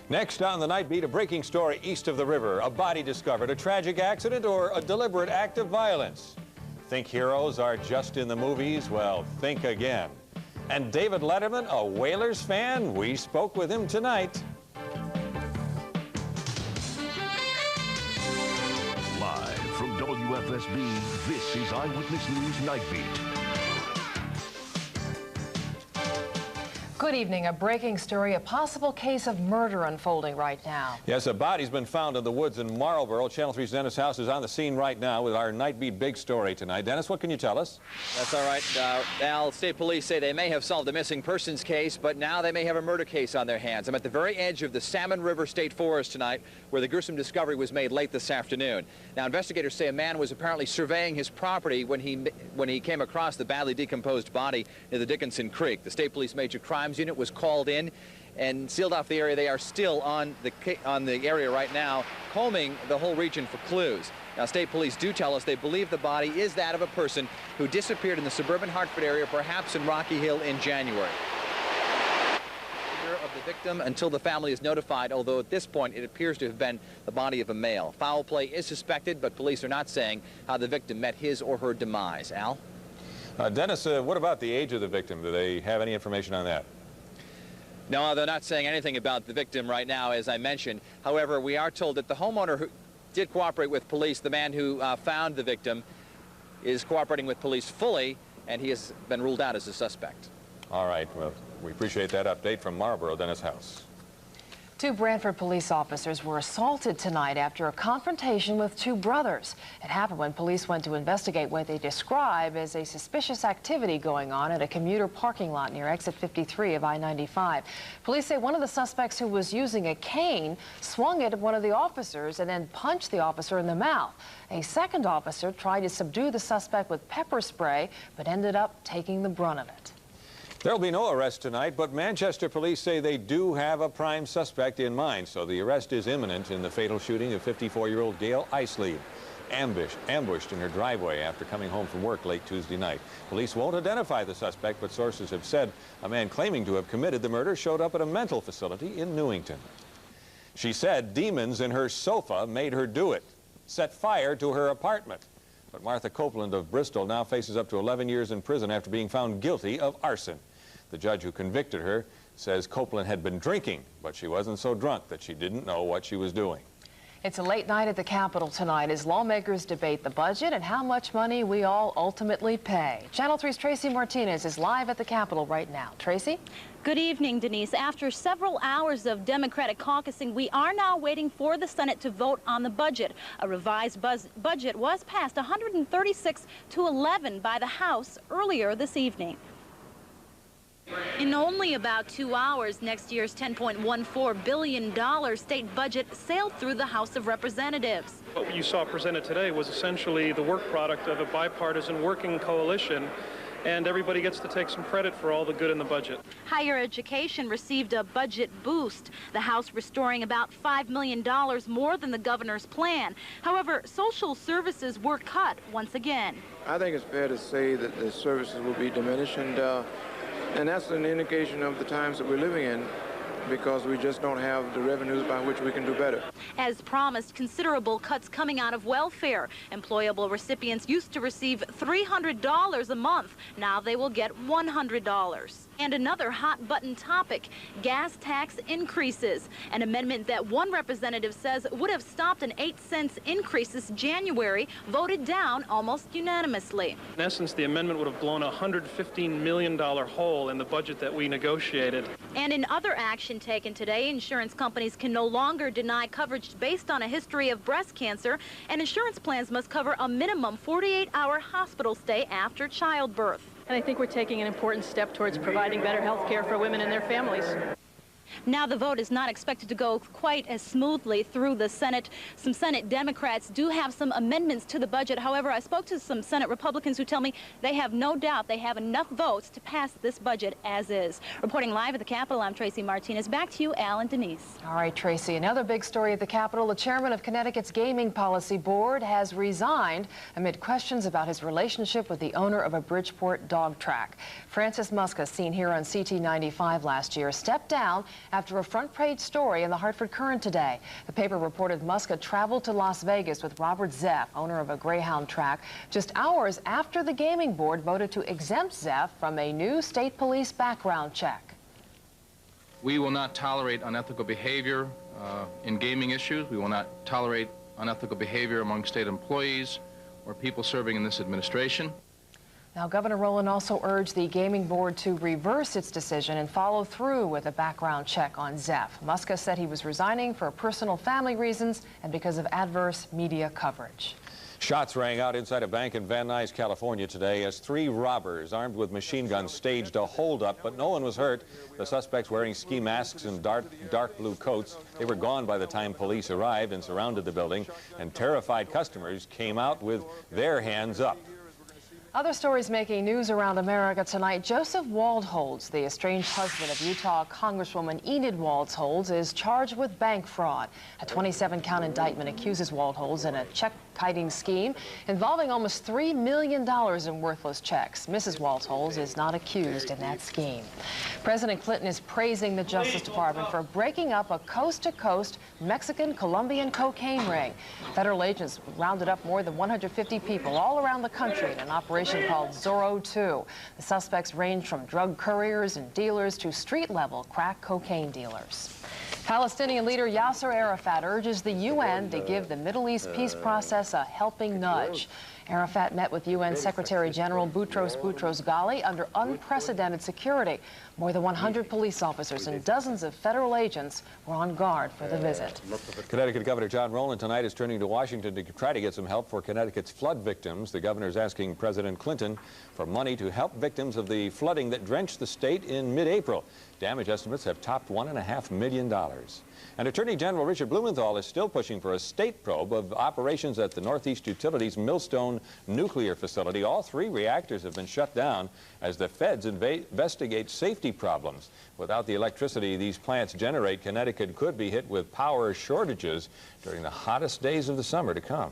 Next on the Night Beat, a breaking story east of the river. A body discovered, a tragic accident, or a deliberate act of violence. Think heroes are just in the movies? Well, think again. And David Letterman, a Whalers fan? We spoke with him tonight. Live from WFSB, this is Eyewitness News Night Beat. Good evening. A breaking story, a possible case of murder unfolding right now. Yes, a body's been found in the woods in Marlboro. Channel 3's Dennis House is on the scene right now with our Night Beat big story tonight. Dennis, what can you tell us? That's all right. Al, state police say they may have solved a missing persons case, but now they may have a murder case on their hands. I'm at the very edge of the Salmon River State Forest tonight, where the gruesome discovery was made late this afternoon. Now, investigators say a man was apparently surveying his property when he came across the badly decomposed body near the Dickinson Creek. The State Police Major Crimes Unit was called in and sealed off the area. They are still on the area right now, combing the whole region for clues. Now, state police do tell us they believe the body is that of a person who disappeared in the suburban Hartford area, perhaps in Rocky Hill in January. Of the victim until the family is notified, although at this point it appears to have been the body of a male. Foul play is suspected, but police are not saying how the victim met his or her demise. Al? Dennis, what about the age of the victim? Do they have any information on that? No, they're not saying anything about the victim right now, as I mentioned. However, we are told that the homeowner who did cooperate with police, the man who found the victim, is cooperating with police fully, and he has been ruled out as a suspect. All right. Well, we appreciate that update from Marlboro. Dennis House. Two Brantford police officers were assaulted tonight after a confrontation with two brothers. It happened when police went to investigate what they describe as a suspicious activity going on at a commuter parking lot near exit 53 of I-95. Police say one of the suspects, who was using a cane, swung it at one of the officers and then punched the officer in the mouth. A second officer tried to subdue the suspect with pepper spray, but ended up taking the brunt of it. There'll be no arrest tonight, but Manchester police say they do have a prime suspect in mind, so the arrest is imminent in the fatal shooting of 54-year-old Gail Isley, ambushed in her driveway after coming home from work late Tuesday night. Police won't identify the suspect, but sources have said a man claiming to have committed the murder showed up at a mental facility in Newington. She said demons in her sofa made her do it, set fire to her apartment. But Martha Copeland of Bristol now faces up to 11 years in prison after being found guilty of arson. The judge who convicted her says Copeland had been drinking, but she wasn't so drunk that she didn't know what she was doing. It's a late night at the Capitol tonight as lawmakers debate the budget and how much money we all ultimately pay. Channel 3's Tracy Martinez is live at the Capitol right now. Tracy? Good evening, Denise. After several hours of Democratic caucusing, we are now waiting for the Senate to vote on the budget. A revised budget was passed 136-11 by the House earlier this evening. In only about 2 hours, next year's $10.14 billion state budget sailed through the House of Representatives. What you saw presented today was essentially the work product of a bipartisan working coalition, and everybody gets to take some credit for all the good in the budget. Higher education received a budget boost, the House restoring about $5 million more than the governor's plan. However, social services were cut once again. I think it's fair to say that the services will be diminished, and that's an indication of the times that we're living in, because we just don't have the revenues by which we can do better. As promised, considerable cuts coming out of welfare. Employable recipients used to receive $300 a month. Now they will get $100. And another hot-button topic, gas tax increases. An amendment that one representative says would have stopped an 8-cent increase this January, voted down almost unanimously. In essence, the amendment would have blown a $115 million hole in the budget that we negotiated. And in other action taken today, insurance companies can no longer deny coverage based on a history of breast cancer, and insurance plans must cover a minimum 48-hour hospital stay after childbirth. And I think we're taking an important step towards providing better health care for women and their families. Now the vote is not expected to go quite as smoothly through the Senate. Some Senate Democrats do have some amendments to the budget. However, I spoke to some Senate Republicans who tell me they have no doubt they have enough votes to pass this budget as is. Reporting live at the Capitol, I'm Tracy Martinez. Back to you, Al and Denise. All right, Tracy. Another big story at the Capitol. The chairman of Connecticut's Gaming Policy Board has resigned amid questions about his relationship with the owner of a Bridgeport dog track. Francis Muska, seen here on CT 95 last year, stepped down after a front-page story in the Hartford Courant today. The paper reported Muska traveled to Las Vegas with Robert Zeff, owner of a Greyhound track, just hours after the gaming board voted to exempt Zeff from a new state police background check. We will not tolerate unethical behavior in gaming issues. We will not tolerate unethical behavior among state employees or people serving in this administration. Now, Governor Rowland also urged the gaming board to reverse its decision and follow through with a background check on Zeff. Muska said he was resigning for personal family reasons and because of adverse media coverage. Shots rang out inside a bank in Van Nuys, California today as 3 robbers armed with machine guns staged a holdup, but no one was hurt. The suspects wearing ski masks and dark blue coats. They were gone by the time police arrived and surrounded the building, and terrified customers came out with their hands up. Other stories making news around America tonight. Joseph Waldholz, the estranged husband of Utah Congresswoman Enid Waldholz, is charged with bank fraud. A 27-count indictment accuses Waldholz in a check-kiting scheme involving almost $3 million in worthless checks. Mrs. Waldholz is not accused in that scheme. President Clinton is praising the Justice Department for breaking up a coast-to-coast Mexican-Colombian cocaine ring. Federal agents rounded up more than 150 people all around the country in an operation called Zorro 2. The suspects range from drug couriers and dealers to street-level crack cocaine dealers. Palestinian leader Yasser Arafat urges the UN to give the Middle East peace process a helping nudge. Arafat met with UN Secretary General Boutros Ghali under unprecedented security. More than 100 police officers and dozens of federal agents were on guard for the visit. Connecticut Governor John Rowland tonight is turning to Washington to try to get some help for Connecticut's flood victims. The governor is asking President Clinton for money to help victims of the flooding that drenched the state in mid-April. Damage estimates have topped $1.5 million. And Attorney General Richard Blumenthal is still pushing for a state probe of operations at the Northeast Utilities Millstone nuclear facility. All 3 reactors have been shut down as the feds investigate safety problems. Without the electricity these plants generate, Connecticut could be hit with power shortages during the hottest days of the summer to come.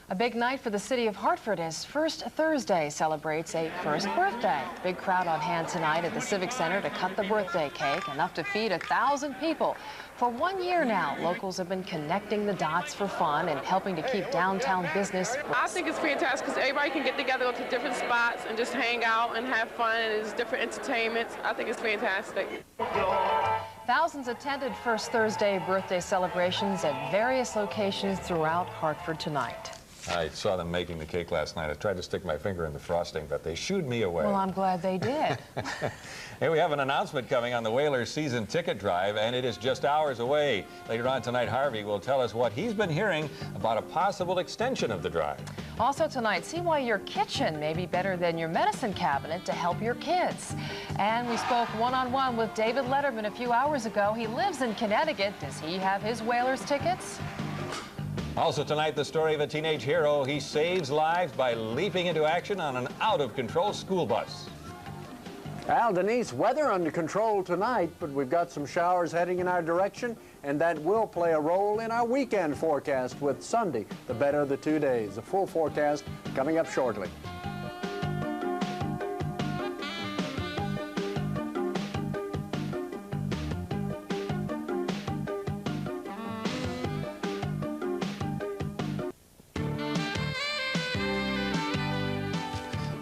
A big night for the city of Hartford as First Thursday celebrates a first birthday. Big crowd on hand tonight at the Civic Center to cut the birthday cake, enough to feed 1,000 people. For 1 year now, locals have been connecting the dots for fun and helping to keep downtown business. I think it's fantastic because everybody can get together, go to different spots and just hang out and have fun, and there's different entertainments. I think it's fantastic. Thousands attended First Thursday birthday celebrations at various locations throughout Hartford tonight. I saw them making the cake last night. I tried to stick my finger in the frosting, but they shooed me away. Well, I'm glad they did. Hey, we have an announcement coming on the Whalers season ticket drive, and it is just hours away. Later on tonight, Harvey will tell us what he's been hearing about a possible extension of the drive. Also tonight, see why your kitchen may be better than your medicine cabinet to help your kids. And we spoke one-on-one with David Letterman a few hours ago. He lives in Connecticut. Does he have his Whalers tickets? Also tonight, the story of a teenage hero. He saves lives by leaping into action on an out-of-control school bus. Al, Denise, weather under control tonight, but we've got some showers heading in our direction, and that will play a role in our weekend forecast with Sunday, the better of the 2 days. A full forecast coming up shortly.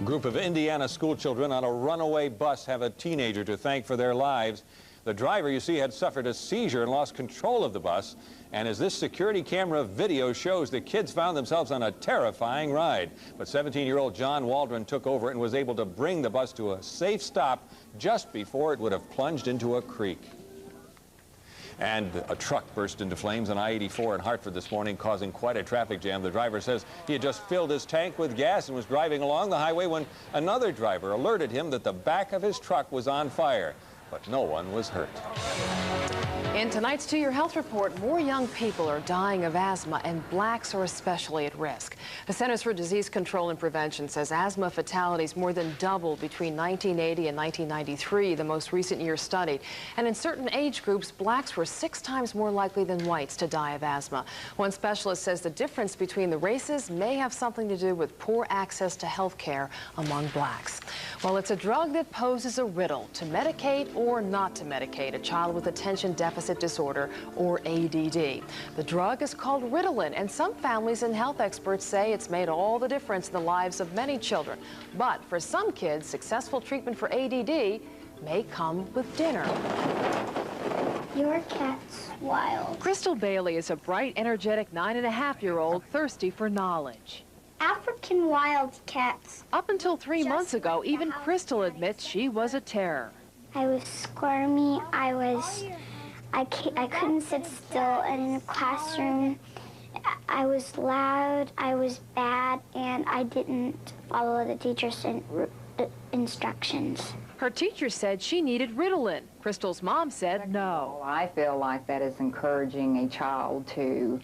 A group of Indiana school children on a runaway bus have a teenager to thank for their lives. The driver, you see, had suffered a seizure and lost control of the bus. And as this security camera video shows, the kids found themselves on a terrifying ride. But 17-year-old John Waldron took over and was able to bring the bus to a safe stop just before it would have plunged into a creek. And a truck burst into flames on I-84 in Hartford this morning, causing quite a traffic jam. The driver says he had just filled his tank with gas and was driving along the highway when another driver alerted him that the back of his truck was on fire, but no one was hurt. In tonight's To Your Health Report, more young people are dying of asthma, and blacks are especially at risk. The Centers for Disease Control and Prevention says asthma fatalities more than doubled between 1980 and 1993, the most recent year studied. And in certain age groups, blacks were 6 times more likely than whites to die of asthma. One specialist says the difference between the races may have something to do with poor access to health care among blacks. Well, it's a drug that poses a riddle: to medicate or not to medicate a child with attention deficit disorder, or ADD. The drug is called Ritalin, and some families and health experts say it's made all the difference in the lives of many children. But for some kids, successful treatment for ADD may come with dinner. Your cat's wild. Crystal Bailey is a bright, energetic 9.5-year-old thirsty for knowledge. African wildcats. Up until 3 months ago, even Crystal admits she was a terror. I was squirmy. I couldn't sit still, and in the classroom, I was loud, I was bad, and I didn't follow the teacher's instructions. Her teacher said she needed Ritalin. Crystal's mom said no. I feel like that is encouraging a child to,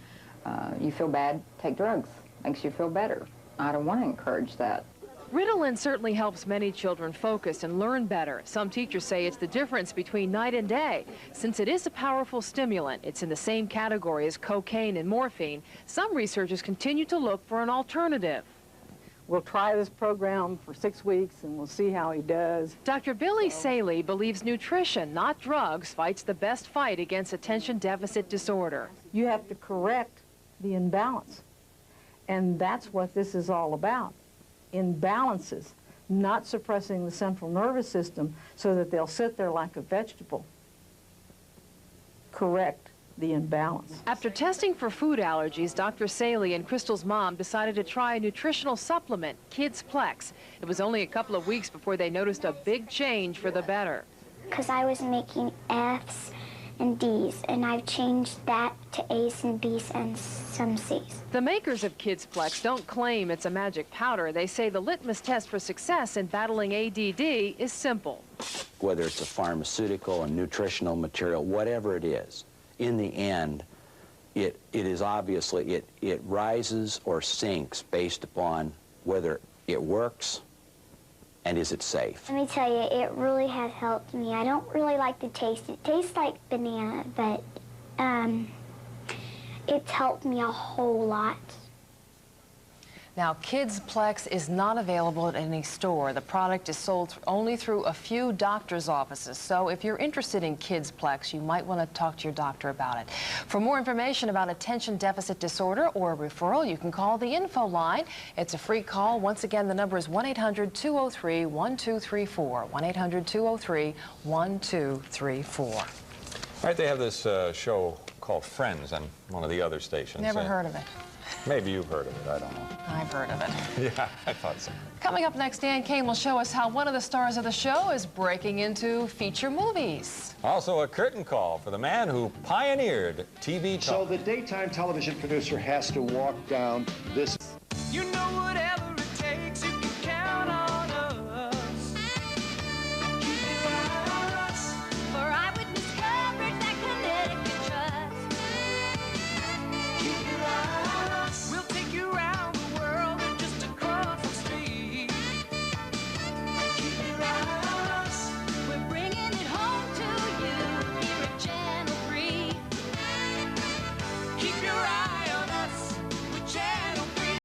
you feel bad, take drugs. Makes you feel better. I don't want to encourage that. Ritalin certainly helps many children focus and learn better. Some teachers say it's the difference between night and day. Since it is a powerful stimulant, it's in the same category as cocaine and morphine. Some researchers continue to look for an alternative. We'll try this program for 6 weeks and we'll see how he does. Dr. Billy Saley believes nutrition, not drugs, fights the best fight against attention deficit disorder. You have to correct the imbalance, and that's what this is all about. Imbalances, not suppressing the central nervous system so that they'll sit there like a vegetable. Correct the imbalance. After testing for food allergies, Dr. Saley and Crystal's mom decided to try a nutritional supplement, Kids Plex. It was only a couple of weeks before they noticed a big change for the better. Because I was making F's and D's, and I've changed that to A's and B's and some C's. The makers of Kids Plex don't claim it's a magic powder. They say the litmus test for success in battling ADD is simple. Whether it's a pharmaceutical, a nutritional material, whatever it is, in the end, it is obviously, it rises or sinks based upon whether it works and is it safe. Let me tell you, it really has helped me. I don't really like the taste. It tastes like banana, but it's helped me a whole lot. Now, Kids Plex is not available at any store. The product is sold only through a few doctor's offices. So if you're interested in Kids Plex, you might want to talk to your doctor about it. For more information about attention deficit disorder or a referral, you can call the info line. It's a free call. Once again, the number is 1-800-203-1234. 1-800-203-1234. All right, they have this show called Friends on one of the other stations. Never heard of it. Maybe you've heard of it, I don't know. I've heard of it. Yeah, I thought so. Coming up next, Dan Kane will show us how one of the stars of the show is breaking into feature movies. Also a curtain call for the man who pioneered TV talk. So the daytime television producer has to walk down this